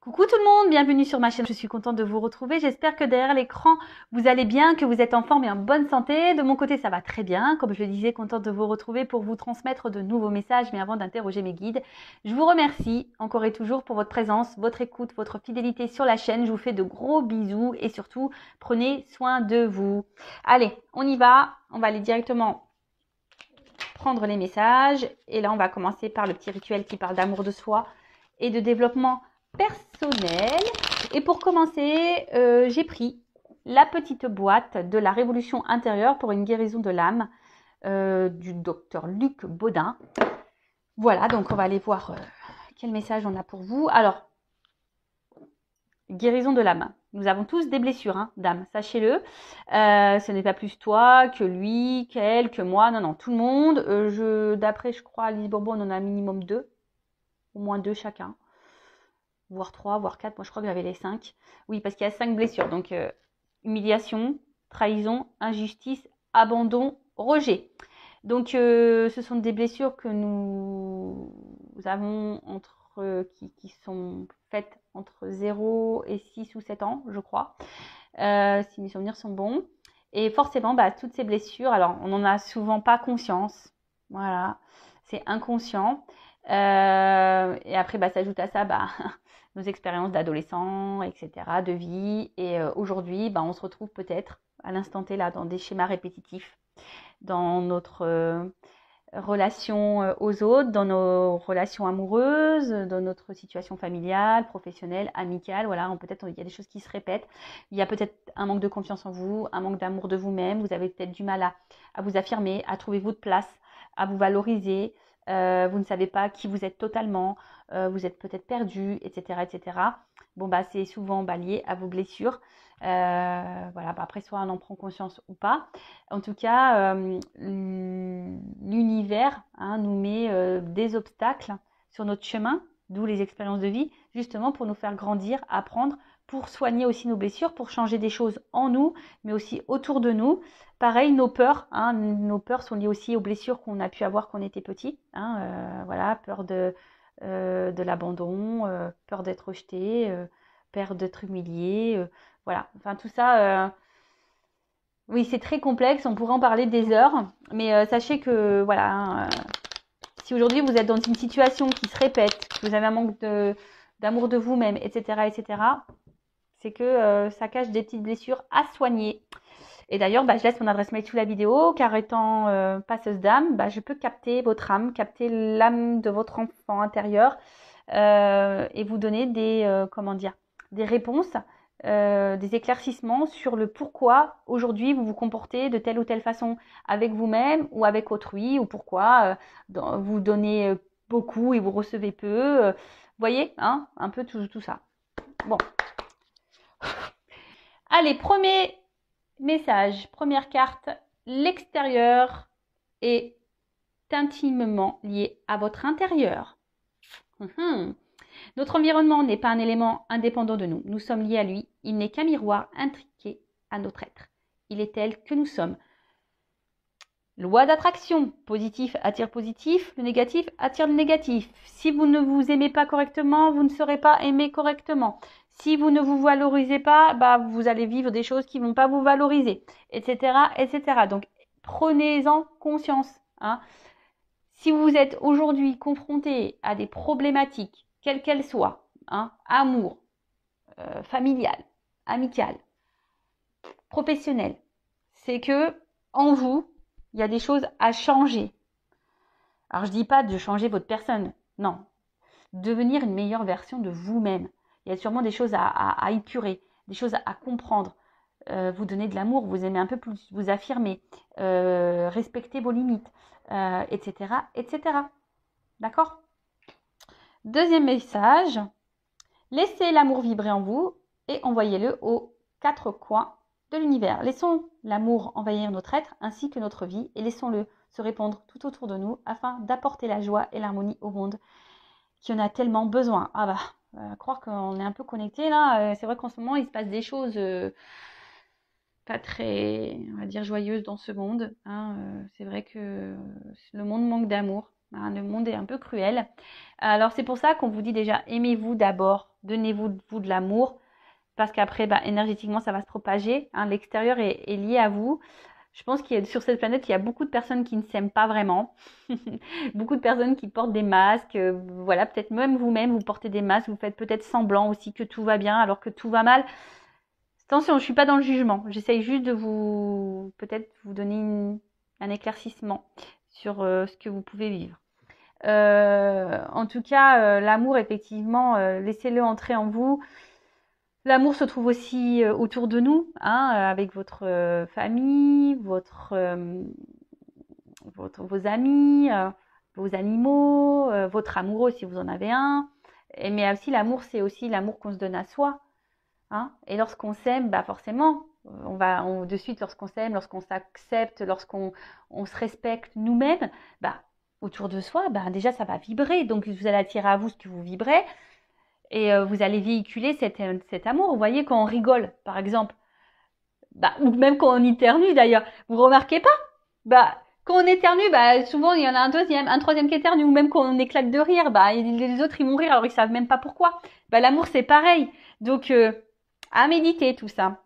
Coucou tout le monde, bienvenue sur ma chaîne, je suis contente de vous retrouver, j'espère que derrière l'écran vous allez bien, que vous êtes en forme et en bonne santé. De mon côté ça va très bien, comme je le disais, contente de vous retrouver pour vous transmettre de nouveaux messages, mais avant d'interroger mes guides, je vous remercie encore et toujours pour votre présence, votre écoute, votre fidélité sur la chaîne. Je vous fais de gros bisous et surtout prenez soin de vous. Allez, on y va, on va aller directement prendre les messages et là on va commencer par le petit rituel qui parle d'amour de soi et de développement personnel. Et pour commencer, j'ai pris la petite boîte de la révolution intérieure pour une guérison de l'âme du docteur Luc Baudin. Voilà, donc on va aller voir quel message on a pour vous. Alors, guérison de l'âme. Nous avons tous des blessures, hein, d'âme, sachez-le. Ce n'est pas plus toi que lui, qu'elle, que moi. Non, non, tout le monde. D'après, je crois, à Lise Bourbon, on en a un minimum 2. Au moins 2 chacun. Voire 3, voire 4. Moi, je crois que j'avais les 5. Oui, parce qu'il y a 5 blessures. Donc, humiliation, trahison, injustice, abandon, rejet. Donc, ce sont des blessures que nous avons qui sont faites entre 0 et 6 ou 7 ans, je crois, si mes souvenirs sont bons. Et forcément, toutes ces blessures, alors, on n'en a souvent pas conscience. Voilà, c'est inconscient. Et après, s'ajoute à ça, nos expériences d'adolescents, etc., de vie. Et aujourd'hui, on se retrouve peut-être à l'instant T là dans des schémas répétitifs, dans notre relation aux autres, dans nos relations amoureuses, dans notre situation familiale, professionnelle, amicale. Voilà, peut-être il y a des choses qui se répètent. Il y a peut-être un manque de confiance en vous, un manque d'amour de vous-même. Vous avez peut-être du mal à vous affirmer, à trouver votre place, à vous valoriser. Vous ne savez pas qui vous êtes totalement, vous êtes peut-être perdu, etc., etc. Bon, c'est souvent lié à vos blessures. Voilà, après, soit on en prend conscience ou pas. En tout cas, l'univers nous met des obstacles sur notre chemin, d'où les expériences de vie, justement pour nous faire grandir, apprendre, pour soigner aussi nos blessures, pour changer des choses en nous, mais aussi autour de nous. Pareil, nos peurs sont liées aussi aux blessures qu'on a pu avoir quand on était petit. Voilà, peur de l'abandon, peur d'être rejeté, peur d'être humilié. Voilà, enfin tout ça, oui, c'est très complexe, on pourrait en parler des heures, mais sachez que voilà, si aujourd'hui vous êtes dans une situation qui se répète, que vous avez un manque d'amour de vous-même, etc., c'est que ça cache des petites blessures à soigner. Et d'ailleurs, je laisse mon adresse mail sous la vidéo, car étant passeuse d'âme, je peux capter votre âme, capter l'âme de votre enfant intérieur et vous donner des réponses, des éclaircissements sur le pourquoi aujourd'hui vous vous comportez de telle ou telle façon avec vous-même ou avec autrui, ou pourquoi vous donnez beaucoup et vous recevez peu. Voyez, un peu tout ça. Bon. Allez, premier message, première carte, l'extérieur est intimement lié à votre intérieur. Notre environnement n'est pas un élément indépendant de nous. Nous sommes liés à lui. Il n'est qu'un miroir intriqué à notre être. Il est tel que nous sommes. Loi d'attraction. Positif attire positif. Le négatif attire le négatif. Si vous ne vous aimez pas correctement, vous ne serez pas aimé correctement. Si vous ne vous valorisez pas, vous allez vivre des choses qui ne vont pas vous valoriser, etc., etc. Donc, prenez-en conscience. Si vous êtes aujourd'hui confronté à des problématiques, quelles qu'elles soient, amour, familial, amical, professionnel, c'est que en vous, il y a des choses à changer. Alors, je ne dis pas de changer votre personne, non. Devenir une meilleure version de vous-même. Il y a sûrement des choses à épurer, des choses à comprendre. Vous donner de l'amour, vous aimer un peu plus, vous affirmer, respecter vos limites, etc., etc. D'accord ? Deuxième message, laissez l'amour vibrer en vous et envoyez-le aux 4 coins de l'univers. Laissons l'amour envahir notre être ainsi que notre vie et laissons-le se répandre tout autour de nous afin d'apporter la joie et l'harmonie au monde qui en a tellement besoin. Croire qu'on est un peu connecté là, c'est vrai qu'en ce moment il se passe des choses pas très, on va dire, joyeuses dans ce monde. C'est vrai que le monde manque d'amour. Hein, le monde est un peu cruel. Alors c'est pour ça qu'on vous dit déjà, aimez-vous d'abord, donnez-vous de l'amour, parce qu'après, énergétiquement, ça va se propager. Hein, l'extérieur est lié à vous. Je pense sur cette planète, il y a beaucoup de personnes qui ne s'aiment pas vraiment. Beaucoup de personnes qui portent des masques. Voilà, peut-être même vous-même, vous portez des masques. Vous faites peut-être semblant aussi que tout va bien alors que tout va mal. Attention, je suis pas dans le jugement. J'essaye juste de peut-être vous donner un éclaircissement sur ce que vous pouvez vivre. En tout cas, l'amour, effectivement, laissez-le entrer en vous. L'amour se trouve aussi autour de nous, hein, avec votre famille, vos amis, vos animaux, votre amoureux si vous en avez un. Mais aussi l'amour, c'est aussi l'amour qu'on se donne à soi. Hein. Et lorsqu'on s'aime, forcément, de suite, lorsqu'on s'aime, lorsqu'on s'accepte, lorsqu'on se respecte nous-mêmes, autour de soi, déjà ça va vibrer. Donc vous allez attirer à vous ce que vous vibrez. Et vous allez véhiculer cet amour. Vous voyez, quand on rigole, par exemple, ou même quand on éternue d'ailleurs, vous remarquez pas? Quand on éternue, souvent il y en a un troisième qui éternue, ou même quand on éclate de rire, les autres ils vont rire alors ils savent même pas pourquoi. L'amour c'est pareil. Donc à méditer tout ça.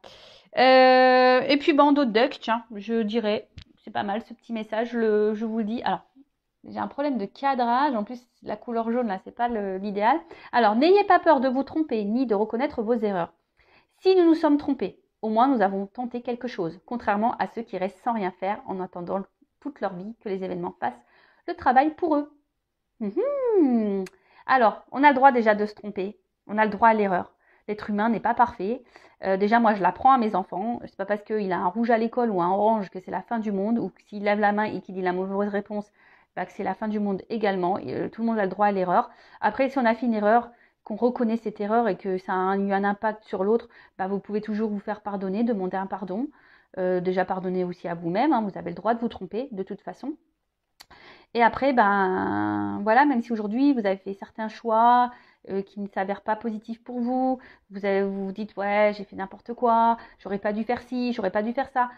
Et puis bandeau de duck, tiens, je dirais, c'est pas mal ce petit message, je vous le dis. Alors, j'ai un problème de cadrage. En plus, la couleur jaune, là, c'est pas l'idéal. Alors, n'ayez pas peur de vous tromper ni de reconnaître vos erreurs. Si nous nous sommes trompés, au moins nous avons tenté quelque chose, contrairement à ceux qui restent sans rien faire en attendant toute leur vie que les événements fassent le travail pour eux. Alors, on a le droit déjà de se tromper. On a le droit à l'erreur. L'être humain n'est pas parfait. Déjà, moi, je l'apprends à mes enfants. C'est pas parce qu'il a un rouge à l'école ou un orange que c'est la fin du monde, ou s'il lève la main et qu'il dit la mauvaise réponse, que c'est la fin du monde également. Et, tout le monde a le droit à l'erreur. Après, si on a fait une erreur, qu'on reconnaît cette erreur et que ça a eu un impact sur l'autre, vous pouvez toujours vous faire pardonner, demander un pardon. Déjà, pardonner aussi à vous-même. Hein, vous avez le droit de vous tromper, de toute façon. Et après, voilà, même si aujourd'hui, vous avez fait certains choix qui ne s'avèrent pas positifs pour vous, vous dites, ouais, j'ai fait n'importe quoi, j'aurais pas dû faire ci, j'aurais pas dû faire ça.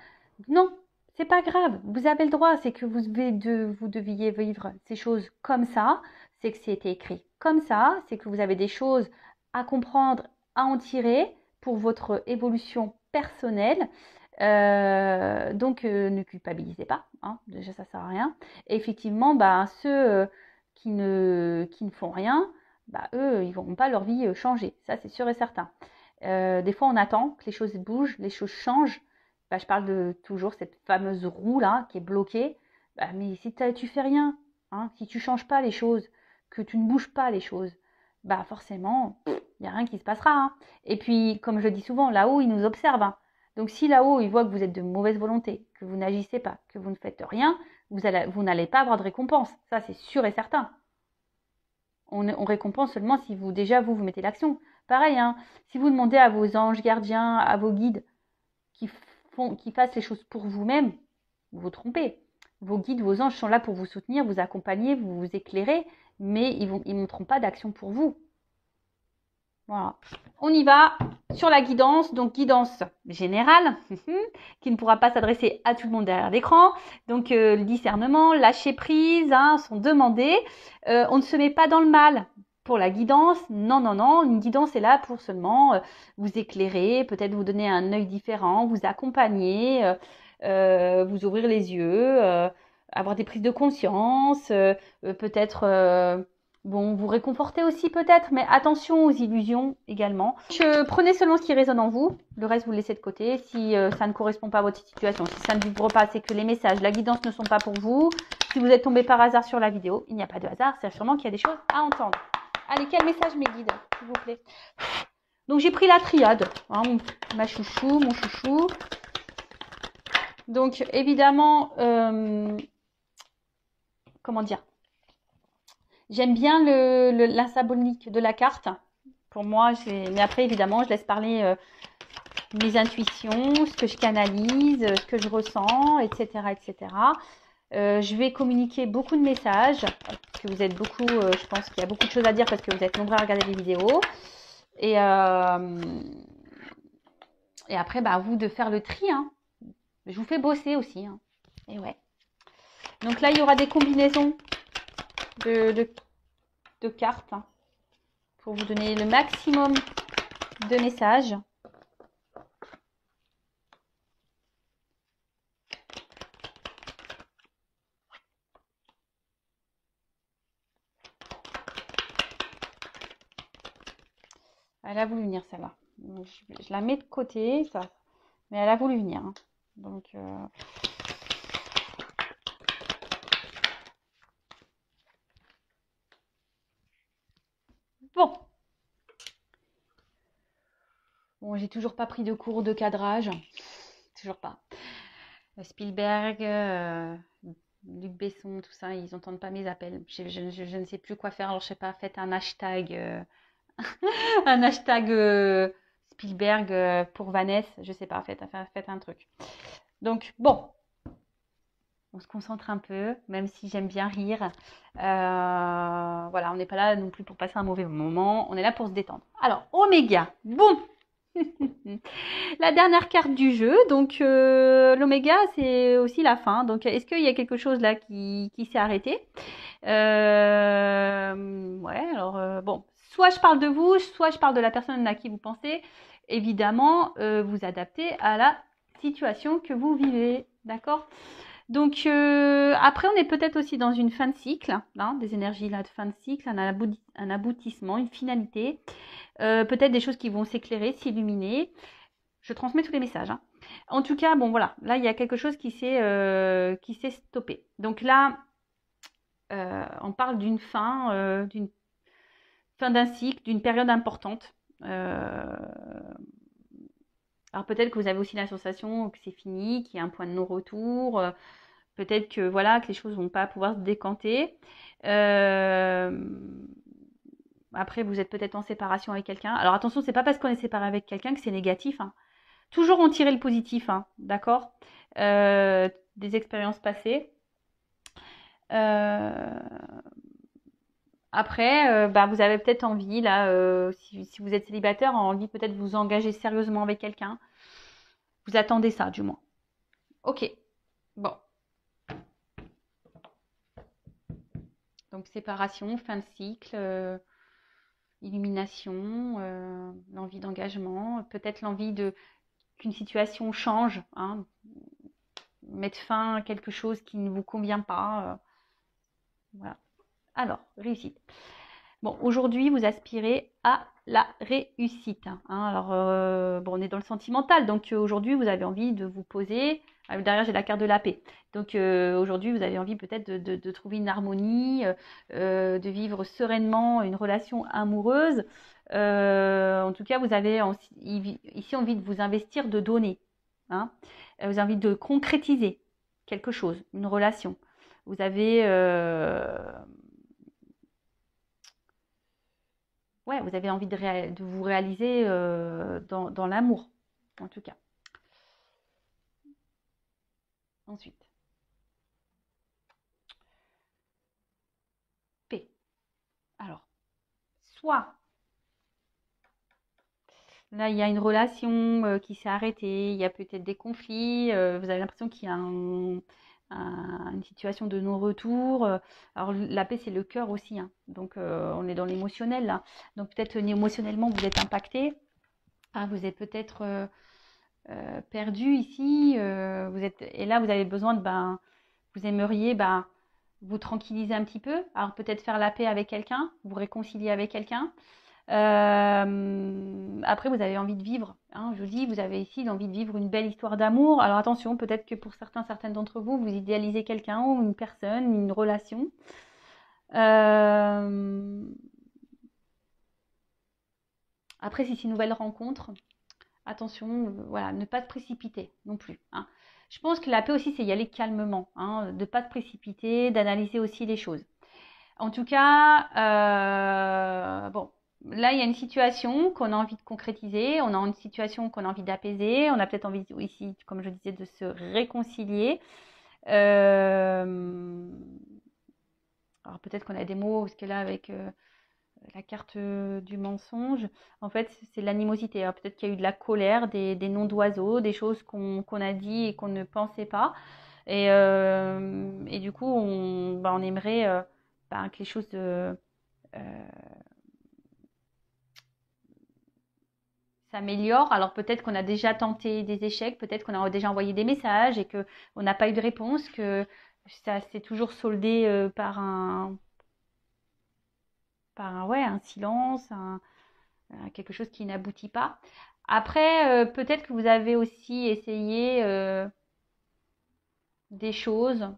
Non, c'est pas grave, vous avez le droit, c'est que vous deviez vivre ces choses comme ça, c'est que c'était écrit comme ça, c'est que vous avez des choses à comprendre, à en tirer pour votre évolution personnelle. Donc ne culpabilisez pas, hein, déjà ça sert à rien. Et effectivement, ceux qui ne font rien, eux, ils n'auront pas leur vie changer, ça c'est sûr et certain. Des fois on attend que les choses bougent, les choses changent. Je parle de toujours cette fameuse roue là qui est bloquée. Mais si tu fais rien, hein, si tu changes pas les choses, que tu ne bouges pas les choses, forcément, il n'y a rien qui se passera. Hein. Et puis, comme je le dis souvent, là-haut, ils nous observent. Hein. Donc si là-haut, ils voient que vous êtes de mauvaise volonté, que vous n'agissez pas, que vous ne faites rien, vous n'allez pas avoir de récompense. Ça, c'est sûr et certain. On récompense seulement si vous mettez l'action. Pareil, hein, si vous demandez à vos anges gardiens, à vos guides qui fassent les choses pour vous-même, vous vous trompez. Vos guides, vos anges sont là pour vous soutenir, vous accompagner, vous éclairer, mais ils ne montreront pas d'action pour vous. Voilà. On y va sur la guidance, donc guidance générale, qui ne pourra pas s'adresser à tout le monde derrière l'écran. Donc le discernement, lâcher prise, hein, sont demandés. On ne se met pas dans le mal pour la guidance. Non, non, non. Une guidance est là pour seulement vous éclairer, peut-être vous donner un œil différent, vous accompagner, vous ouvrir les yeux, avoir des prises de conscience, peut-être... vous réconforter aussi peut-être, mais attention aux illusions également. Prenez selon ce qui résonne en vous, le reste vous le laissez de côté. Si ça ne correspond pas à votre situation, si ça ne vibre pas, c'est que les messages, la guidance ne sont pas pour vous. Si vous êtes tombé par hasard sur la vidéo, il n'y a pas de hasard, c'est sûrement qu'il y a des choses à entendre. Allez, quel message mes guides, s'il vous plaît? Donc j'ai pris la triade, hein, mon chouchou. Donc évidemment, comment dire? J'aime bien la symbolique de la carte. Pour moi, mais après, évidemment, je laisse parler mes intuitions, ce que je canalise, ce que je ressens, etc. etc. Je vais communiquer beaucoup de messages, parce que vous êtes beaucoup, je pense qu'il y a beaucoup de choses à dire, parce que vous êtes nombreux à regarder les vidéos. Et après, à vous de faire le tri. Hein. Je vous fais bosser aussi. Hein. Et ouais. Donc là, il y aura des combinaisons de cartes hein, pour vous donner le maximum de messages. Elle a voulu venir celle-là. Je la mets de côté, ça. Mais elle a voulu venir. Hein. Donc, bon. Bon, j'ai toujours pas pris de cours de cadrage. Toujours pas. Spielberg, Luc Besson, tout ça, ils n'entendent pas mes appels. Je ne sais plus quoi faire. Alors, je sais pas, faites un hashtag. Un hashtag Spielberg pour Vanessa. Je sais pas, faites un truc. Donc, bon. On se concentre un peu, même si j'aime bien rire. Voilà, on n'est pas là non plus pour passer un mauvais moment. On est là pour se détendre. Alors, Oméga. Bon. La dernière carte du jeu. Donc, l'Oméga, c'est aussi la fin. Donc, est-ce qu'il y a quelque chose là qui s'est arrêté? Ouais, alors, bon. Soit je parle de vous, soit je parle de la personne à qui vous pensez. Évidemment, vous adaptez à la situation que vous vivez. D'accord? Donc, après, on est peut-être aussi dans une fin de cycle, hein, des énergies là de fin de cycle, un aboutissement, une finalité. Peut-être des choses qui vont s'éclairer, s'illuminer. Je transmets tous les messages. Hein. En tout cas, bon, voilà. Là, il y a quelque chose qui s'est stoppé. Donc là, on parle d'une fin d'un cycle, d'une période importante. Alors peut-être que vous avez aussi la sensation que c'est fini, qu'il y a un point de non-retour. Peut-être que voilà que les choses vont pas pouvoir se décanter. Après, vous êtes peut-être en séparation avec quelqu'un. Alors attention, c'est pas parce qu'on est séparé avec quelqu'un que c'est négatif. Hein. Toujours en tirer le positif, hein, d'accord des expériences passées. Après, vous avez peut-être envie, là, si vous êtes célibataire, envie peut-être de vous engager sérieusement avec quelqu'un. Vous attendez ça, du moins. Ok. Bon. Donc, séparation, fin de cycle, illumination, l'envie d'engagement, peut-être l'envie qu'une situation change, hein, mettre fin à quelque chose qui ne vous convient pas. Voilà. Alors, réussite. Bon, aujourd'hui, vous aspirez à la réussite. Hein. Alors, bon, on est dans le sentimental, donc aujourd'hui, vous avez envie de vous poser. Derrière, j'ai la carte de la paix. Donc, aujourd'hui, vous avez envie peut-être de trouver une harmonie, de vivre sereinement une relation amoureuse. En tout cas, vous avez ici envie de vous investir, de donner. Hein. Vous avez envie de concrétiser quelque chose, une relation. Vous avez... ouais, vous avez envie de vous réaliser dans l'amour, en tout cas. Ensuite, P. Alors, soit là, il y a une relation qui s'est arrêtée, il y a peut-être des conflits, vous avez l'impression qu'il y a une situation de non-retour. Alors, la paix, c'est le cœur aussi, hein. Donc on est dans l'émotionnel là. Donc peut-être émotionnellement, vous êtes impacté. Ah, vous êtes peut-être perdu ici. Et là, vous avez besoin vous aimeriez vous tranquilliser un petit peu. Alors peut-être faire la paix avec quelqu'un, vous réconcilier avec quelqu'un. Après, vous avez envie de vivre. Hein, je vous dis, vous avez ici envie de vivre une belle histoire d'amour. Alors attention, peut-être que pour certaines d'entre vous, vous idéalisez quelqu'un ou une personne, une relation. Après, si c'est une nouvelle rencontre, attention, voilà, ne pas se précipiter non plus. Hein. Je pense que la paix aussi, c'est y aller calmement, hein, de ne pas se précipiter, d'analyser aussi les choses. En tout cas, bon, là, il y a une situation qu'on a envie de concrétiser, on a une situation qu'on a envie d'apaiser, on a peut-être envie ici, comme je disais, de se réconcilier. Alors peut-être qu'on a des mots, parce que là, avec la carte du mensonge, en fait, c'est l'animosité. Alors peut-être qu'il y a eu de la colère, des noms d'oiseaux, des choses qu'on a dit et qu'on ne pensait pas. Et du coup, on aimerait que les choses s'améliorent. Alors peut-être qu'on a déjà tenté des échecs, peut-être qu'on a déjà envoyé des messages et qu'on n'a pas eu de réponse, que ça s'est toujours soldé par un silence, quelque chose qui n'aboutit pas. Après, peut-être que vous avez aussi essayé des choses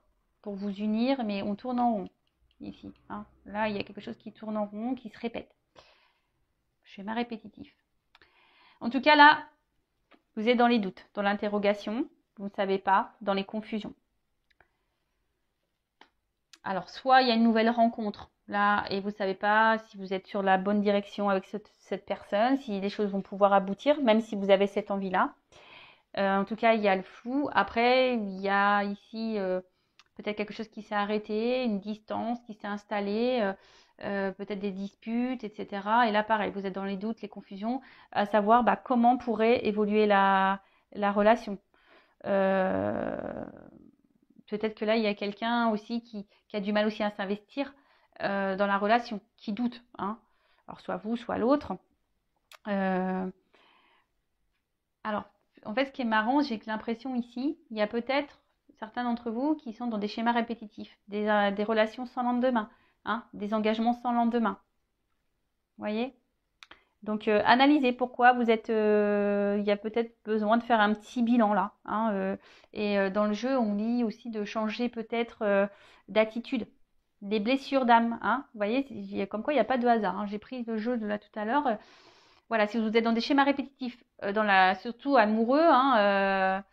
pour vous unir, mais on tourne en rond ici. Hein. Là, il y a quelque chose qui tourne en rond, qui se répète. Schéma répétitif. En tout cas, là, vous êtes dans les doutes, dans l'interrogation, vous ne savez pas, dans les confusions. Alors, soit il y a une nouvelle rencontre, là, et vous ne savez pas si vous êtes sur la bonne direction avec cette personne, si les choses vont pouvoir aboutir, même si vous avez cette envie-là. En tout cas, il y a le flou. Après, il y a ici peut-être quelque chose qui s'est arrêté, une distance qui s'est installée, peut-être des disputes, etc. Et là, pareil, vous êtes dans les doutes, les confusions, à savoir comment pourrait évoluer la relation. Peut-être que là, il y a quelqu'un aussi qui a du mal aussi à s'investir dans la relation, qui doute. Hein. Alors, soit vous, soit l'autre. Alors, en fait, ce qui est marrant, j'ai l'impression ici, il y a peut-être certains d'entre vous qui sont dans des schémas répétitifs, des relations sans lendemain, hein, des engagements sans lendemain. Vous voyez? Donc, analysez pourquoi vous êtes. Il y a peut-être besoin de faire un petit bilan là. Hein, et dans le jeu, on lit aussi de changer peut-être d'attitude. Des blessures d'âme. Hein, vous voyez, comme quoi il n'y a pas de hasard. Hein. J'ai pris le jeu de là tout à l'heure. Voilà, si vous êtes dans des schémas répétitifs, surtout amoureux, hein,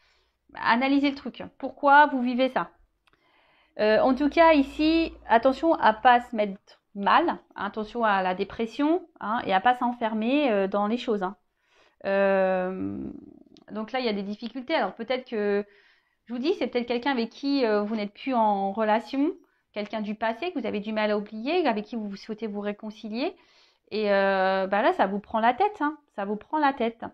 analysez le truc. Pourquoi vous vivez ça? En tout cas, ici, attention à pas se mettre mal, attention à la dépression, hein, et à pas s'enfermer dans les choses. Hein. Donc là, il y a des difficultés. Alors peut-être que, je vous dis, c'est peut-être quelqu'un avec qui vous n'êtes plus en relation, quelqu'un du passé que vous avez du mal à oublier, avec qui vous souhaitez vous réconcilier. Et là, ça vous prend la tête, hein, ça vous prend la tête.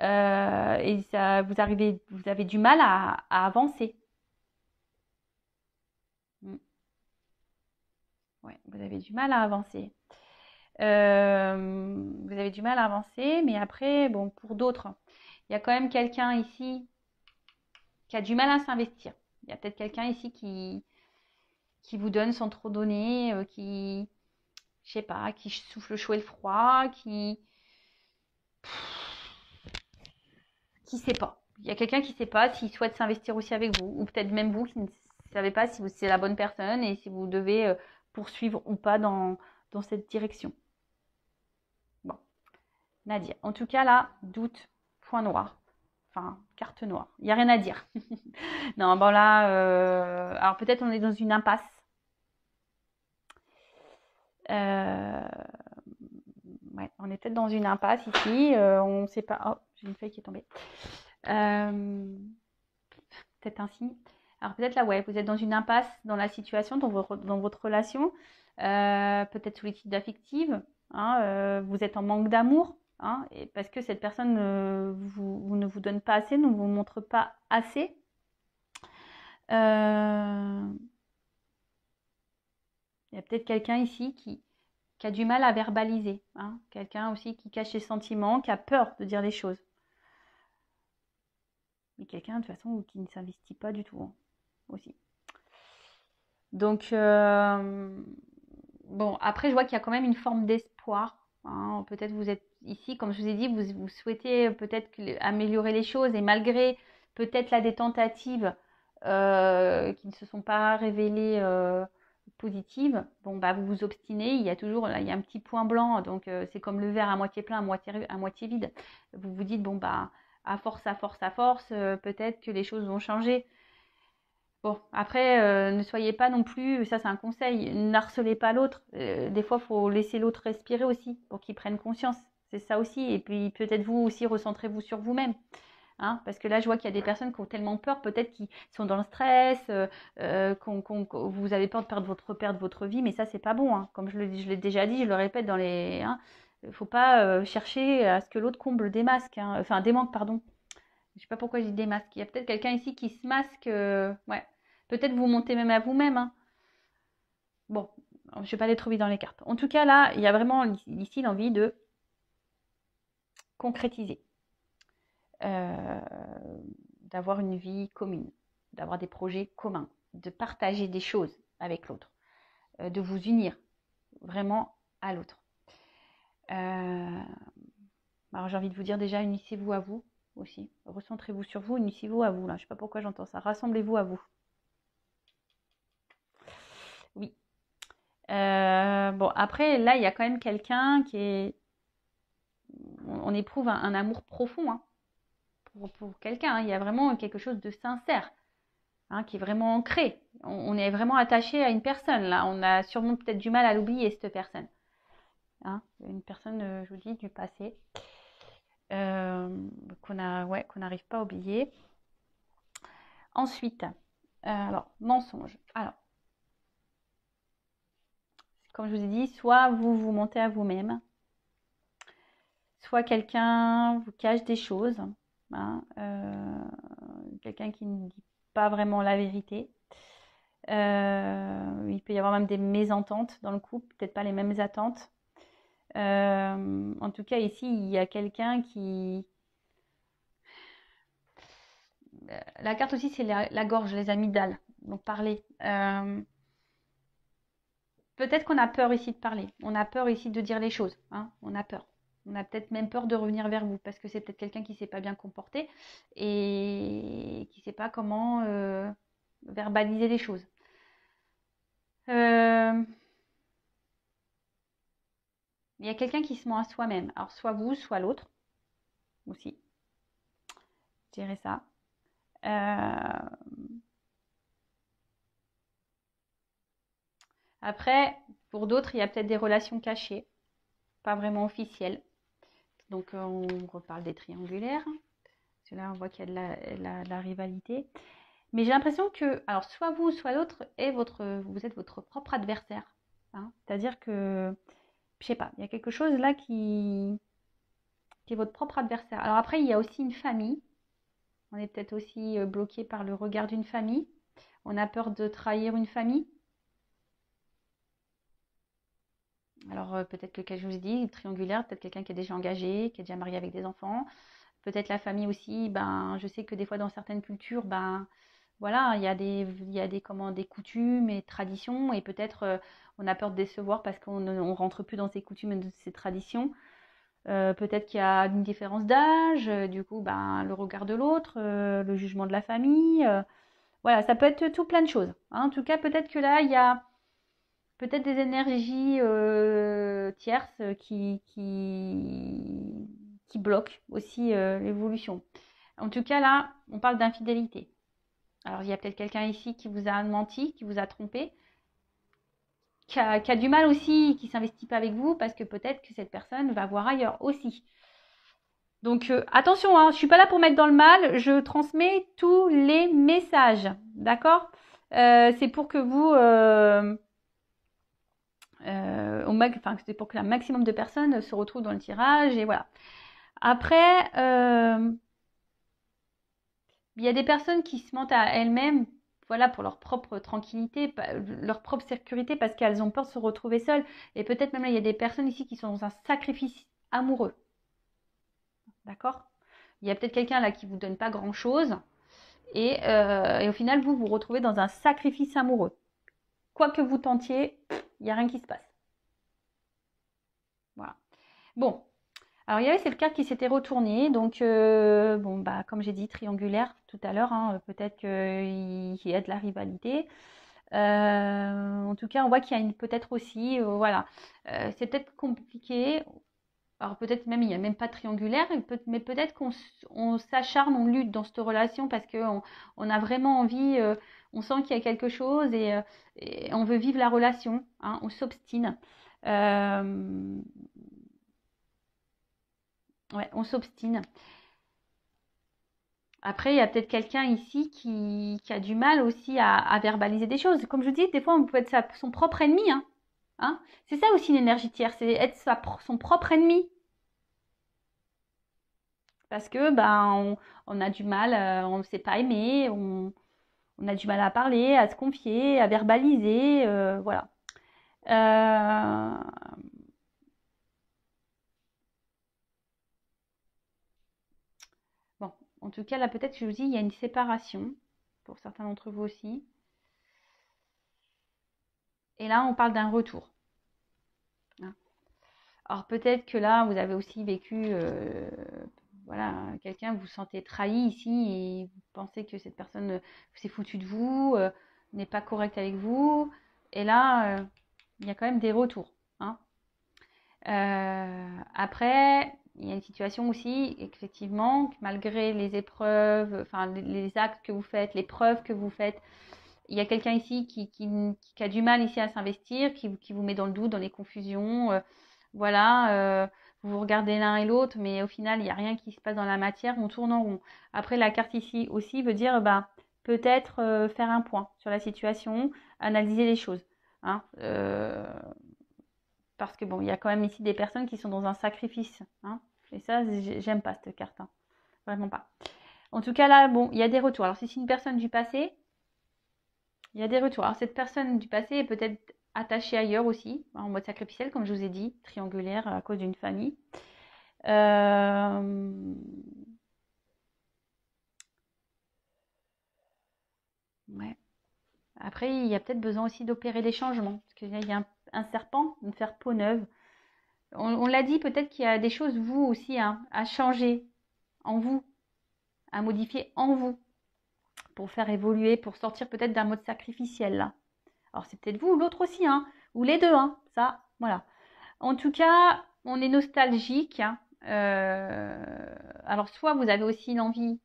Et ça, vous avez du mal à avancer. Ouais, vous avez du mal à avancer. Vous avez du mal à avancer, mais après, bon, pour d'autres, il y a quand même quelqu'un ici qui a du mal à s'investir. Il y a peut-être quelqu'un ici qui vous donne sans trop donner, je sais pas, qui souffle le chaud et le froid, qui sait pas. Il y a quelqu'un qui sait pas s'il souhaite s'investir aussi avec vous, ou peut-être même vous qui ne savez pas si c'est la bonne personne et si vous devez poursuivre ou pas dans cette direction. Bon, Nadia. En tout cas, là, doute, point noir. Enfin, carte noire. Il n'y a rien à dire. Non, bon là, alors peut-être on est dans une impasse. Ouais, on est peut-être dans une impasse ici. On ne sait pas. Oh, j'ai une feuille qui est tombée. Peut-être un signe. Alors peut-être là, ouais, vous êtes dans une impasse dans la situation, dans votre relation. Peut-être sous les titres d'affective. Hein, vous êtes en manque d'amour. Hein, et parce que cette personne ne vous donne pas assez, ne vous montre pas assez. Il y a peut-être quelqu'un ici qui a du mal à verbaliser. Hein, quelqu'un aussi qui cache ses sentiments, qui a peur de dire les choses. Mais quelqu'un de toute façon qui ne s'investit pas du tout hein, aussi. Donc, bon, après je vois qu'il y a quand même une forme d'espoir. Hein, peut-être vous êtes ici, comme je vous ai dit, vous souhaitez peut-être améliorer les choses et malgré peut-être là des tentatives qui ne se sont pas révélées positives, bon bah vous vous obstinez, il y a toujours là, il y a un petit point blanc, donc c'est comme le verre à moitié plein, à moitié vide. Vous vous dites bon bah à force, peut-être que les choses vont changer. Bon, après, ne soyez pas non plus, ça c'est un conseil, n'harcelez pas l'autre. Des fois, il faut laisser l'autre respirer aussi pour qu'il prenne conscience. C'est ça aussi. Et puis peut-être vous aussi, recentrez-vous sur vous-même. Hein, parce que là, je vois qu'il y a des personnes qui ont tellement peur, peut-être qui sont dans le stress, vous avez peur de perdre votre vie, mais ça, c'est pas bon. Hein. Comme je l'ai déjà dit, je le répète dans les. Hein, faut pas chercher à ce que l'autre comble des masques, hein, enfin des manques, pardon. Je sais pas pourquoi je dis des masques. Il y a peut-être quelqu'un ici qui se masque. Ouais. Peut-être vous montez même à vous-même. Hein. Bon, je ne vais pas aller trop vite dans les cartes. En tout cas, là, il y a vraiment ici l'envie de concrétiser, d'avoir une vie commune, d'avoir des projets communs, de partager des choses avec l'autre, de vous unir vraiment à l'autre. Alors j'ai envie de vous dire déjà, unissez-vous à vous aussi. Recentrez-vous sur vous, unissez-vous à vous. Là, je ne sais pas pourquoi j'entends ça. Rassemblez-vous à vous. Oui. Bon, après, là, il y a quand même quelqu'un qui est... On éprouve un amour profond hein, pour quelqu'un. Hein. Il y a vraiment quelque chose de sincère hein, qui est vraiment ancré. On est vraiment attaché à une personne. Là, on a sûrement peut-être du mal à l'oublier, cette personne. Hein, une personne, je vous dis, du passé. Qu'on n'arrive pas à oublier. Ensuite, alors, mensonge. Alors, comme je vous ai dit, soit vous vous mentez à vous-même, soit quelqu'un vous cache des choses, hein, quelqu'un qui ne dit pas vraiment la vérité. Il peut y avoir même des mésententes dans le couple, peut-être pas les mêmes attentes. En tout cas, ici, il y a quelqu'un qui... La carte aussi, c'est la gorge, les amygdales. Donc, parler. Peut-être qu'on a peur ici de parler. On a peur ici de dire les choses. Hein. On a peur. On a peut-être même peur de revenir vers vous parce que c'est peut-être quelqu'un qui ne s'est pas bien comporté et qui ne sait pas comment verbaliser les choses. Il y a quelqu'un qui se ment à soi-même. Alors, soit vous, soit l'autre aussi. Je dirais ça. Après, pour d'autres, il y a peut-être des relations cachées, pas vraiment officielles. Donc, on reparle des triangulaires. Parce que là, on voit qu'il y a de la rivalité. Mais j'ai l'impression que, alors, soit vous, soit l'autre, vous êtes votre propre adversaire. Hein. C'est-à-dire que, je sais pas, il y a quelque chose là qui est votre propre adversaire. Alors après, il y a aussi une famille. On est peut-être aussi bloqué par le regard d'une famille. On a peur de trahir une famille. Alors peut-être que, je vous ai dit, triangulaire, peut-être quelqu'un qui est déjà engagé, qui est déjà marié avec des enfants. Peut-être la famille aussi, ben, je sais que des fois dans certaines cultures, ben, voilà, il y a des coutumes et traditions et peut-être on a peur de décevoir parce qu'on ne rentre plus dans ces coutumes et de ces traditions. Peut-être qu'il y a une différence d'âge, du coup, ben, le regard de l'autre, le jugement de la famille. Voilà, ça peut être tout plein de choses. Hein. En tout cas, peut-être que là, il y a peut-être des énergies tierces qui bloquent aussi l'évolution. En tout cas, là, on parle d'infidélité. Alors, il y a peut-être quelqu'un ici qui vous a menti, qui vous a trompé, qui a du mal aussi, qui ne s'investit pas avec vous, parce que peut-être que cette personne va voir ailleurs aussi. Donc, attention, hein, je ne suis pas là pour mettre dans le mal, je transmets tous les messages, d'accord c'est pour que vous... c'est pour que un maximum de personnes se retrouvent dans le tirage, et voilà. Après, il y a des personnes qui se mentent à elles-mêmes, voilà, pour leur propre tranquillité, leur propre sécurité, parce qu'elles ont peur de se retrouver seules. Et peut-être même là, il y a des personnes ici qui sont dans un sacrifice amoureux. D'accord? Il y a peut-être quelqu'un là qui vous donne pas grand-chose, et au final, vous vous retrouvez dans un sacrifice amoureux. Quoi que vous tentiez, il n'y a rien qui se passe. Voilà. Bon. Alors, il y avait cette carte qui s'était retournée. Donc, bon, bah, comme j'ai dit, triangulaire tout à l'heure. Hein, peut-être qu'il y a de la rivalité. En tout cas, on voit qu'il y a peut-être aussi, voilà. C'est peut-être compliqué. Alors, peut-être même, il n'y a même pas de triangulaire. Mais peut-être qu'on s'acharne, on lutte dans cette relation parce qu'on a vraiment envie, on sent qu'il y a quelque chose et on veut vivre la relation. Hein, on s'obstine. Ouais, on s'obstine. Après, il y a peut-être quelqu'un ici qui a du mal aussi à verbaliser des choses. Comme je vous dis, des fois, on peut être son propre ennemi. Hein. C'est ça aussi l'énergie tiers, c'est être son propre ennemi. Parce que on a du mal, on ne sait pas aimer, on a du mal à parler, à se confier, à verbaliser, voilà. Euh, Bon, en tout cas, là, peut-être, je vous dis, il y a une séparation, pour certains d'entre vous aussi. Et là, on parle d'un retour, hein. Alors, peut-être que là, vous avez aussi vécu, voilà, quelqu'un, vous vous sentez trahi ici et vous pensez que cette personne s'est foutue de vous, n'est pas correcte avec vous. Et là, il y a quand même des retours, hein. Après, il y a une situation aussi, effectivement, que malgré les épreuves, enfin les actes que vous faites, les preuves que vous faites, il y a quelqu'un ici qui a du mal ici à s'investir, qui vous met dans le doute, dans les confusions. Voilà, vous vous regardez l'un et l'autre, mais au final, il n'y a rien qui se passe dans la matière, on tourne en rond. Après, la carte ici aussi veut dire bah, peut-être faire un point sur la situation, analyser les choses, hein. Parce que bon, il y a quand même ici des personnes qui sont dans un sacrifice, hein. Et ça, j'aime pas cette carte, hein. Vraiment pas. En tout cas, là, bon, il y a des retours. Alors, si c'est une personne du passé, il y a des retours. Alors, cette personne du passé est peut-être attachée ailleurs aussi, en mode sacrificiel, comme je vous ai dit, triangulaire à cause d'une famille. Ouais. Après, il y a peut-être besoin aussi d'opérer des changements. Parce qu'il y a un serpent, de faire peau neuve. On l'a dit, peut-être qu'il y a des choses, vous aussi, hein, à changer en vous, à modifier en vous, pour faire évoluer, pour sortir peut-être d'un mode sacrificiel, là. Alors, c'est peut-être vous ou l'autre aussi, hein, ou les deux, hein, ça, voilà. En tout cas, on est nostalgique, hein. Alors, soit vous avez aussi l'envie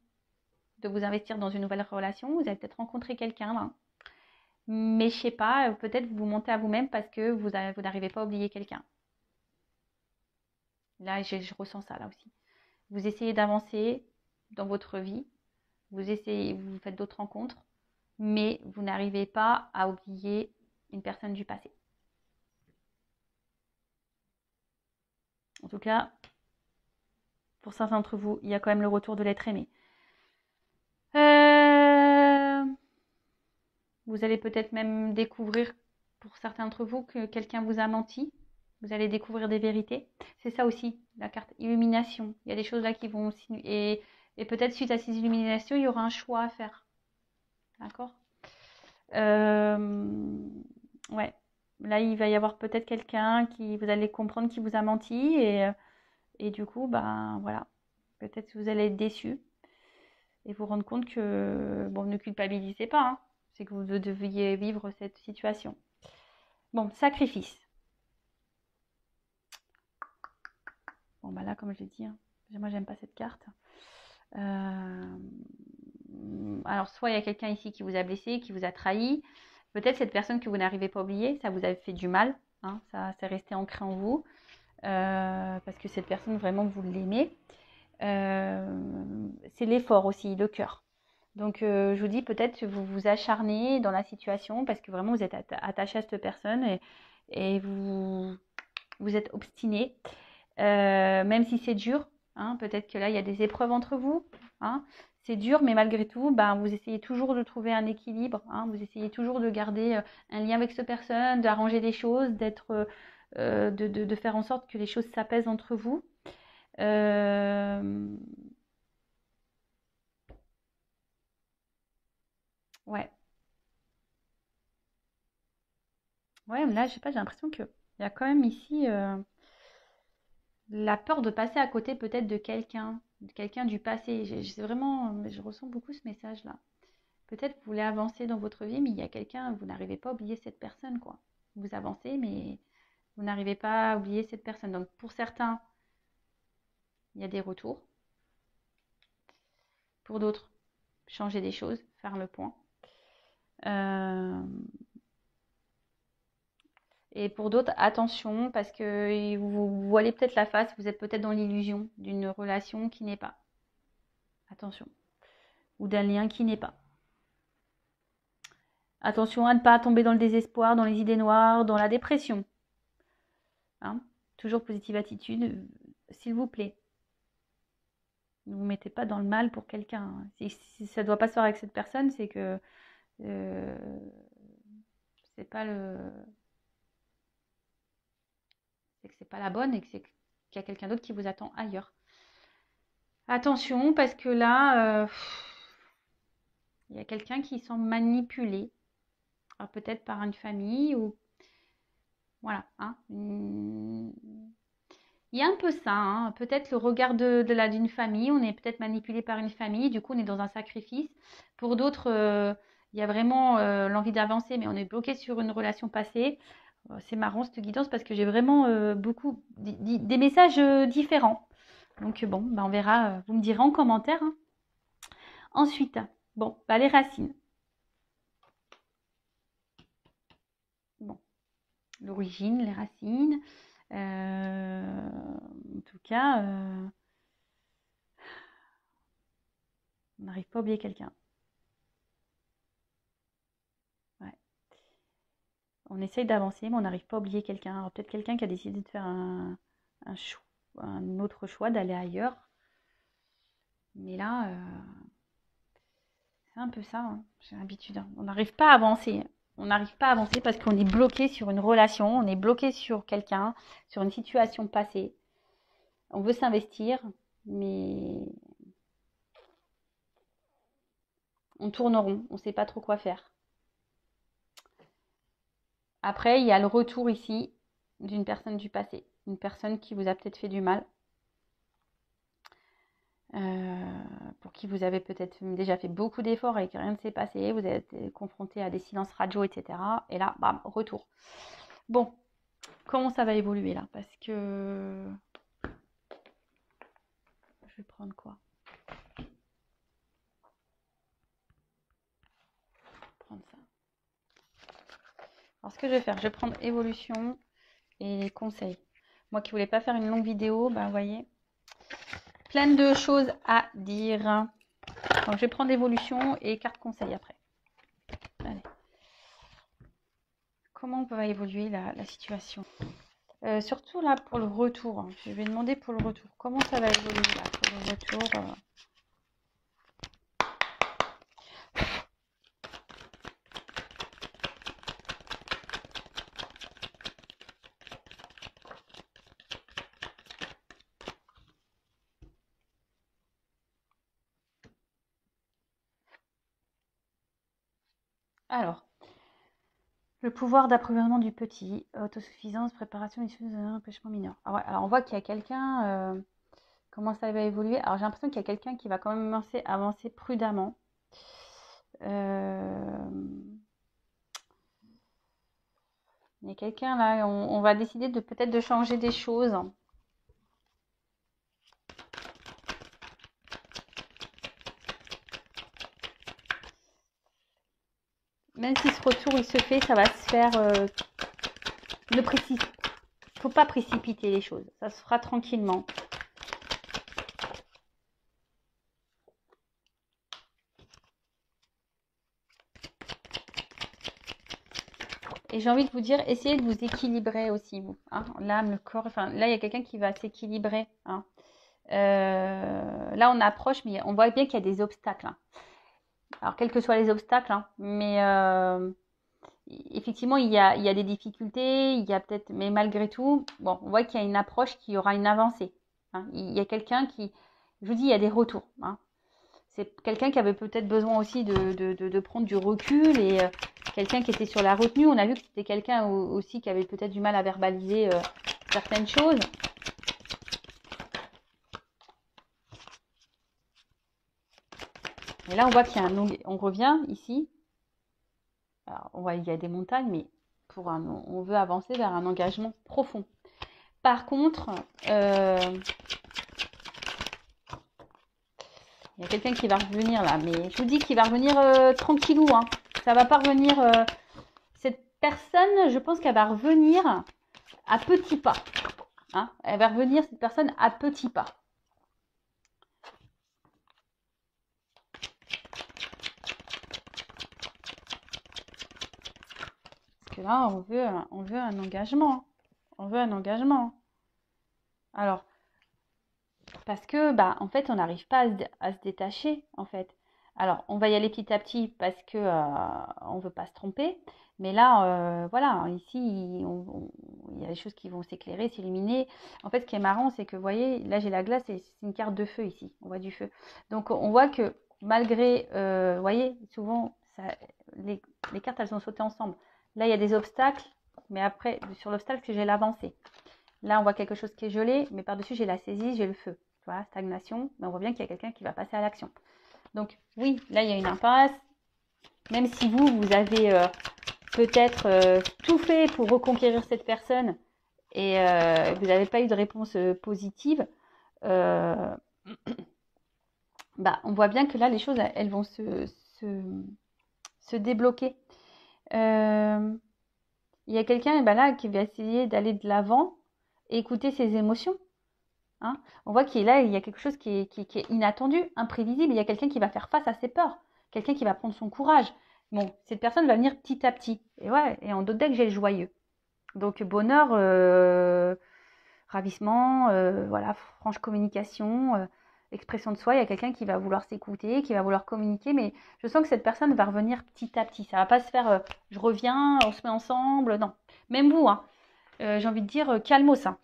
de vous investir dans une nouvelle relation, vous avez peut-être rencontré quelqu'un, là. Mais je sais pas, peut-être vous montez à vous-même parce que vous n'arrivez pas à oublier quelqu'un. Là, je ressens ça, là aussi. Vous essayez d'avancer dans votre vie, vous faites d'autres rencontres, mais vous n'arrivez pas à oublier une personne du passé. En tout cas, pour certains d'entre vous, il y a quand même le retour de l'être aimé. Euh, Vous allez peut-être même découvrir, pour certains d'entre vous, que quelqu'un vous a menti. Vous allez découvrir des vérités. C'est ça aussi, la carte illumination. Il y a des choses là qui vont aussi... Et peut-être suite à ces illuminations, il y aura un choix à faire. D'accord. Ouais. Là, il va y avoir peut-être quelqu'un qui, vous allez comprendre, qui vous a menti. Et du coup, ben voilà. Peut-être que vous allez être déçu et vous rendre compte que, bon, ne culpabilisez pas, hein. C'est que vous deviez vivre cette situation. Bon, sacrifice. Bon, bah là, comme je l'ai dit, hein, moi, j'aime pas cette carte. Alors, soit il y a quelqu'un ici qui vous a blessé, qui vous a trahi. Peut-être cette personne que vous n'arrivez pas à oublier, ça vous a fait du mal, hein, ça c'est resté ancré en vous. Parce que cette personne, vraiment, vous l'aimez. C'est l'effort aussi, le cœur. Donc, je vous dis, peut-être que vous vous acharnez dans la situation parce que vraiment, vous êtes attaché à cette personne et vous êtes obstiné. Même si c'est dur, hein, peut-être que là, il y a des épreuves entre vous, hein. C'est dur, mais malgré tout, ben, vous essayez toujours de trouver un équilibre, hein, vous essayez toujours de garder un lien avec cette personne, d'arranger les choses, de faire en sorte que les choses s'apaisent entre vous. Euh, ouais, ouais, mais là, je sais pas, j'ai l'impression que il y a quand même ici la peur de passer à côté peut-être de quelqu'un du passé. C'est vraiment, je ressens beaucoup ce message-là. Peut-être que vous voulez avancer dans votre vie, mais il y a quelqu'un, vous n'arrivez pas à oublier cette personne, quoi. Vous avancez, mais vous n'arrivez pas à oublier cette personne. Donc pour certains, il y a des retours. Pour d'autres, changer des choses, faire le point. Euh, Et pour d'autres, attention, parce que vous voilez peut-être la face, vous êtes peut-être dans l'illusion d'une relation qui n'est pas. Attention. Ou d'un lien qui n'est pas. Attention à ne pas tomber dans le désespoir, dans les idées noires, dans la dépression. Hein, toujours positive attitude, s'il vous plaît. Ne vous mettez pas dans le mal pour quelqu'un, hein. Si ça ne doit pas se faire avec cette personne, c'est que c'est pas le. c'est que c'est pas la bonne et qu'il y a quelqu'un d'autre qui vous attend ailleurs. Attention, parce que là, il y a quelqu'un qui semble manipulé. Alors peut-être par une famille ou... Voilà. Hein. Il y a un peu ça. Hein. Peut-être le regard d'une famille. On est peut-être manipulé par une famille. Du coup, on est dans un sacrifice. Pour d'autres, il y a vraiment l'envie d'avancer, mais on est bloqué sur une relation passée. C'est marrant cette guidance parce que j'ai vraiment beaucoup des messages différents. Donc bon, bah, on verra. Vous me direz en commentaire. Hein. Ensuite, bon, bah, les racines. Bon, l'origine, les racines. En tout cas, on n'arrive pas à oublier quelqu'un. Ouais. On essaye d'avancer, mais on n'arrive pas à oublier quelqu'un. Alors peut-être quelqu'un qui a décidé de faire un autre choix, d'aller ailleurs. Mais là, c'est un peu ça. Hein. J'ai l'habitude. Hein. On n'arrive pas à avancer. On n'arrive pas à avancer parce qu'on est bloqué sur une relation, on est bloqué sur quelqu'un, sur une situation passée. On veut s'investir, mais on tourne rond, on ne sait pas trop quoi faire. Après, il y a le retour ici d'une personne du passé, une personne qui vous a peut-être fait du mal, pour qui vous avez peut-être déjà fait beaucoup d'efforts et que rien ne s'est passé, vous êtes confronté à des silences radio, etc. Et là, bam, retour. Bon, comment ça va évoluer là? Parce que... Je vais prendre quoi? Prendre ça. Alors ce que je vais faire, je vais prendre évolution et conseils. Moi qui voulais pas faire une longue vidéo, bah vous voyez, plein de choses à dire. Donc je vais prendre évolution et carte conseil après. Allez. Comment va évoluer la situation? Surtout là pour le retour. Hein. Je vais demander pour le retour. Comment ça va évoluer là pour le retour Alors, le pouvoir d'approvisionnement du petit, autosuffisance, préparation issues d'un empêchement mineur. Alors on voit qu'il y a quelqu'un, comment ça va évoluer. Alors j'ai l'impression qu'il y a quelqu'un qui va quand même avancer prudemment. Il y a quelqu'un là, on va décider de peut-être de changer des choses. Même si ce retour il se fait, ça va se faire. Ne faut pas précipiter les choses. Ça se fera tranquillement. Et j'ai envie de vous dire, essayez de vous équilibrer aussi, vous. Hein, l'âme, le corps. Enfin, là, il y a quelqu'un qui va s'équilibrer. Hein. Là, on approche, mais on voit bien qu'il y a des obstacles. Hein. Alors, quels que soient les obstacles, hein, mais effectivement, il y a des difficultés, il y a peut-être, mais malgré tout, bon, on voit qu'il y a une approche, qu'il y aura une avancée. Hein. Il y a quelqu'un qui, je vous dis, il y a des retours. Hein. C'est quelqu'un qui avait peut-être besoin aussi de prendre du recul et quelqu'un qui était sur la retenue. On a vu que c'était quelqu'un aussi qui avait peut-être du mal à verbaliser certaines choses. Et là, on voit qu'il y a on revient ici. Alors, on voit qu'il y a des montagnes, mais on veut avancer vers un engagement profond. Par contre, il y a quelqu'un qui va revenir là, mais je vous dis qu'il va revenir tranquillou. Hein. Ça va pas revenir. Cette personne, je pense qu'elle va revenir à petits pas. Hein. Elle va revenir, cette personne, à petits pas. Là, on veut un engagement. On veut un engagement. Alors, parce que, bah, en fait, on n'arrive pas à se détacher, en fait. Alors, on va y aller petit à petit parce que on veut pas se tromper. Mais là, voilà, ici, il y a des choses qui vont s'éclairer, s'illuminer. En fait, ce qui est marrant, c'est que, vous voyez, là, j'ai la glace et c'est une carte de feu ici. On voit du feu. Donc, on voit que malgré, vous voyez, souvent, les, les cartes, elles ont sauté ensemble. Là, il y a des obstacles, mais après, sur l'obstacle, j'ai l'avancée. Là, on voit quelque chose qui est gelé, mais par-dessus, j'ai la saisie, j'ai le feu. Voilà, stagnation. Mais on voit bien qu'il y a quelqu'un qui va passer à l'action. Donc, oui, là, il y a une impasse. Même si vous avez peut-être tout fait pour reconquérir cette personne et vous n'avez pas eu de réponse positive, bah, on voit bien que là, les choses, elles vont se débloquer. Il y a quelqu'un là qui va essayer d'aller de l'avant et écouter ses émotions. Hein. On voit qu'il y a quelque chose qui est inattendu, imprévisible. Il y a quelqu'un qui va faire face à ses peurs, quelqu'un qui va prendre son courage. Bon, cette personne va venir petit à petit. Et ouais, et en d'autres decks, j'ai le joyeux. Donc bonheur, ravissement, voilà, franche communication, expression de soi. Il y a quelqu'un qui va vouloir s'écouter, qui va vouloir communiquer, mais je sens que cette personne va revenir petit à petit. Ça va pas se faire, je reviens, on se met ensemble. Non, même vous, hein, j'ai envie de dire, calmos. Hein.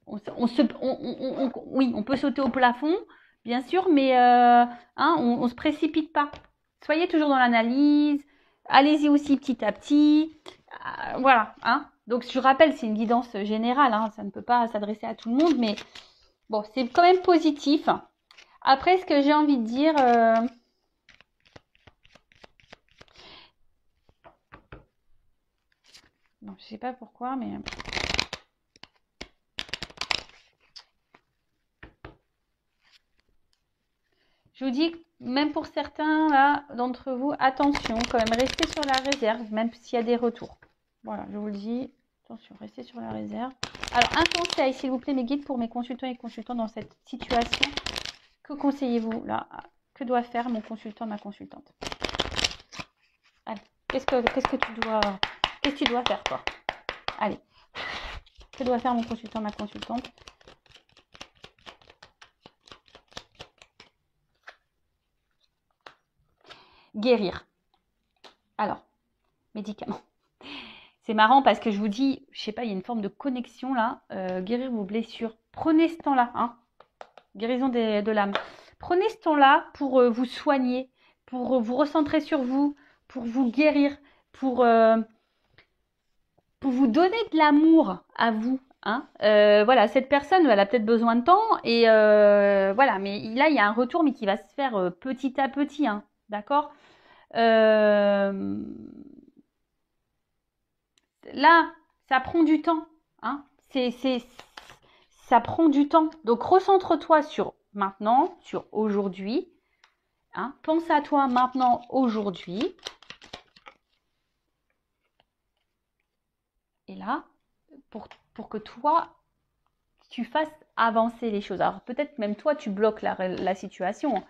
Oui, on peut sauter au plafond, bien sûr, mais hein, on ne se précipite pas. Soyez toujours dans l'analyse. Allez-y aussi petit à petit. Voilà. Hein. Donc, je rappelle, c'est une guidance générale. Hein, ça ne peut pas s'adresser à tout le monde, mais bon, c'est quand même positif. Après, ce que j'ai envie de dire... non, je ne sais pas pourquoi, mais... Je vous dis, même pour certains là d'entre vous, attention, quand même, restez sur la réserve, même s'il y a des retours. Voilà, je vous le dis, attention, restez sur la réserve. Alors, un conseil, s'il vous plaît, mes guides, pour mes consultants et consultantes dans cette situation. Que conseillez-vous là? Que doit faire mon consultant, ma consultante? Allez, qu'est-ce que tu dois faire, toi? Allez, que doit faire mon consultant, ma consultante? Guérir. Alors, médicaments. C'est marrant parce que je vous dis, je sais pas, il y a une forme de connexion là. Guérir vos blessures. Prenez ce temps-là, hein. Guérison de l'âme. Prenez ce temps-là pour vous soigner, pour vous recentrer sur vous, pour vous guérir, pour vous donner de l'amour à vous. Hein. Voilà, cette personne, elle a peut-être besoin de temps et voilà, mais là, il y a un retour, mais qui va se faire petit à petit, hein, d'accord. Là, ça prend du temps. Hein. Ça prend du temps. Donc, recentre-toi sur maintenant, sur aujourd'hui. Hein. Pense à toi maintenant, aujourd'hui. Et là, pour que toi, tu fasses avancer les choses. Alors, peut-être même toi, tu bloques la situation.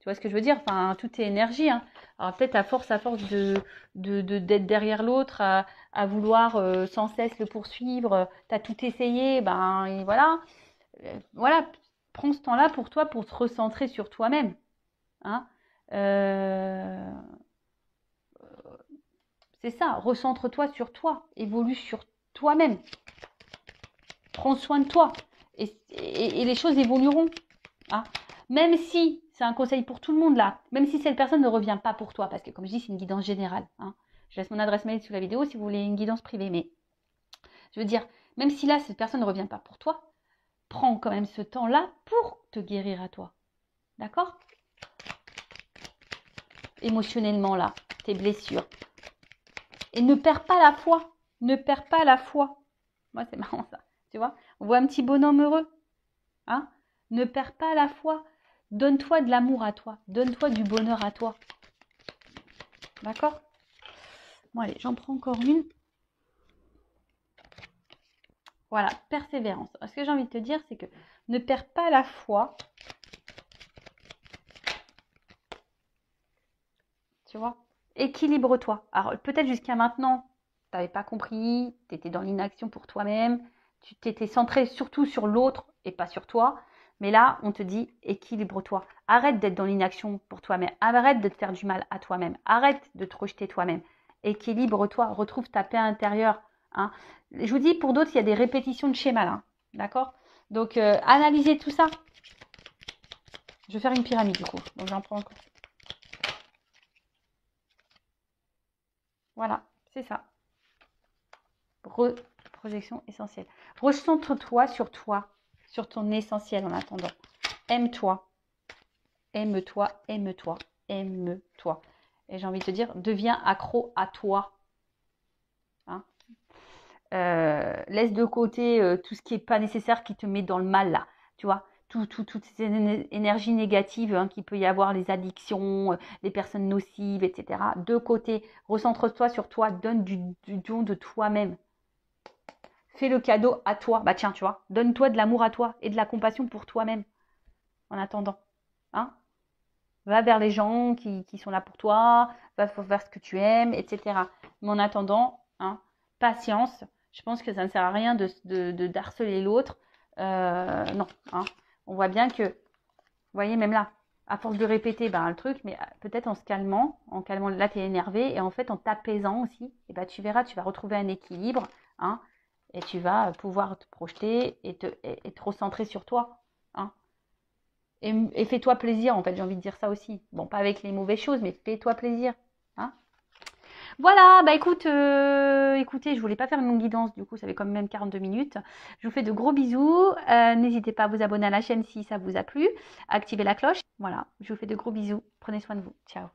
Tu vois ce que je veux dire? Enfin, tout est énergie. Hein. Alors, peut-être à force d'être derrière l'autre, à vouloir sans cesse le poursuivre, tu as tout essayé, ben et voilà. Voilà, prends ce temps-là pour toi, pour te recentrer sur toi-même. Hein. C'est ça, recentre-toi sur toi, évolue sur toi-même. Prends soin de toi et les choses évolueront. Hein. Même si, c'est un conseil pour tout le monde là, même si cette personne ne revient pas pour toi, parce que comme je dis, c'est une guidance générale. Hein. Je laisse mon adresse mail sous la vidéo si vous voulez une guidance privée, mais je veux dire, même si là, cette personne ne revient pas pour toi, prends quand même ce temps-là pour te guérir à toi. D'accord? Émotionnellement là, tes blessures. Et ne perds pas la foi. Ne perds pas la foi. Moi, c'est marrant ça. Tu vois? On voit un petit bonhomme heureux. Hein? Ne perds pas la foi. Donne-toi de l'amour à toi. Donne-toi du bonheur à toi. D'accord? Bon, allez, j'en prends encore une. Voilà, persévérance. Ce que j'ai envie de te dire, c'est que ne perds pas la foi. Tu vois? Équilibre-toi. Alors, peut-être jusqu'à maintenant, tu n'avais pas compris, tu étais dans l'inaction pour toi-même, tu t'étais centré surtout sur l'autre et pas sur toi. Mais là, on te dit équilibre-toi. Arrête d'être dans l'inaction pour toi-même. Arrête de te faire du mal à toi-même. Arrête de te rejeter toi-même. Équilibre-toi. Retrouve ta paix intérieure. Hein. Je vous dis, pour d'autres, il y a des répétitions de schémas là. D'accord? Donc, analysez tout ça. Je vais faire une pyramide du coup. Donc, j'en prends encore. Voilà, c'est ça. Projection essentielle. Recentre-toi, sur ton essentiel en attendant. Aime-toi. Aime-toi, aime-toi, aime-toi. Et j'ai envie de te dire, deviens accro à toi. Hein. Laisse de côté tout ce qui n'est pas nécessaire, qui te met dans le mal là. Tu vois, toutes ces énergies négatives hein, qu'il peut y avoir, les addictions, les personnes nocives, etc. De côté, recentre-toi sur toi, donne du don de toi-même. Fais le cadeau à toi. Bah tiens, tu vois, donne-toi de l'amour à toi et de la compassion pour toi-même en attendant. Hein. Va vers les gens qui sont là pour toi, va vers ce que tu aimes, etc. Mais en attendant, hein, patience. Je pense que ça ne sert à rien d'harceler l'autre. Non. Hein. On voit bien que, vous voyez, même là, à force de répéter le truc, mais peut-être en calmant, là tu es énervé, et en fait en t'apaisant aussi, et ben, tu verras, tu vas retrouver un équilibre, hein, et tu vas pouvoir te projeter et te recentrer sur toi. Hein. Et fais-toi plaisir, en fait, j'ai envie de dire ça aussi. Bon, pas avec les mauvaises choses, mais fais-toi plaisir. Hein. Voilà, bah écoutez, je voulais pas faire une longue guidance, du coup, ça fait quand même 42 minutes. Je vous fais de gros bisous. N'hésitez pas à vous abonner à la chaîne si ça vous a plu. Activez la cloche. Voilà, je vous fais de gros bisous. Prenez soin de vous. Ciao.